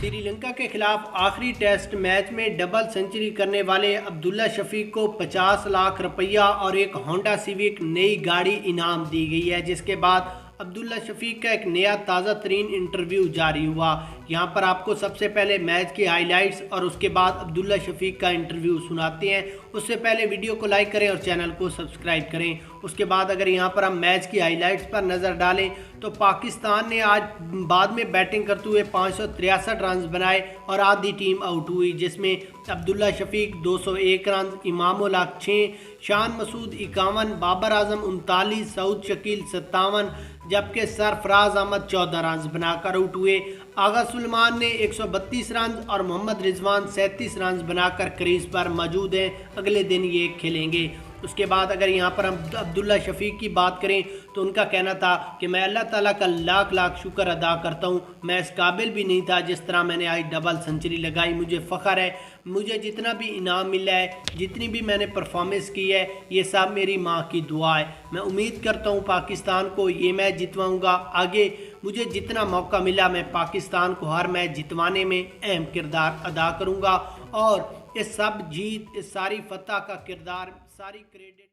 श्रीलंका के खिलाफ आखिरी टेस्ट मैच में डबल सेंचुरी करने वाले अब्दुल्ला शफीक को 50 लाख रुपया और एक होंडा सिविक नई गाड़ी इनाम दी गई है, जिसके बाद अब्दुल्ला शफीक का एक नया ताज़ा तरीन इंटरव्यू जारी हुआ। यहाँ पर आपको सबसे पहले मैच की हाइलाइट्स और उसके बाद अब्दुल्ला शफीक का इंटरव्यू सुनाते हैं। उससे पहले वीडियो को लाइक करें और चैनल को सब्सक्राइब करें। उसके बाद अगर यहाँ पर हम मैच की हाइलाइट्स पर नज़र डालें तो पाकिस्तान ने आज बाद में बैटिंग करते हुए 563 रन बनाए और आधी टीम आउट हुई, जिसमें अब्दुल्ला शफीक 201 रन, इमामुल हक 6, शान मसूद 51, बाबर आजम 39, सऊद शकील 57, जबकि सरफराज अहमद 14 रन बनाकर आउट हुए। आगा सुलेमान ने 132 रन और मोहम्मद रिजवान 37 रन बनाकर क्रीज पर मौजूद हैं। अगले दिन ये खेलेंगे। उसके बाद अगर यहाँ पर हम अब्दुल्ला शफीक की बात करें तो उनका कहना था कि मैं अल्लाह ताला का लाख लाख शुक्र अदा करता हूँ। मैं इस काबिल भी नहीं था जिस तरह मैंने आज डबल सेंचुरी लगाई। मुझे फ़ख्र है, मुझे जितना भी इनाम मिला है, जितनी भी मैंने परफॉर्मेंस की है, ये सब मेरी माँ की दुआ है। मैं उम्मीद करता हूँ पाकिस्तान को ये मैच जितवाऊँगा। आगे मुझे जितना मौका मिला मैं पाकिस्तान को हर मैच जितवाने में अहम किरदार अदा करूँगा और इस सब जीत, इस सारी फतह का किरदार, सारी क्रेडिट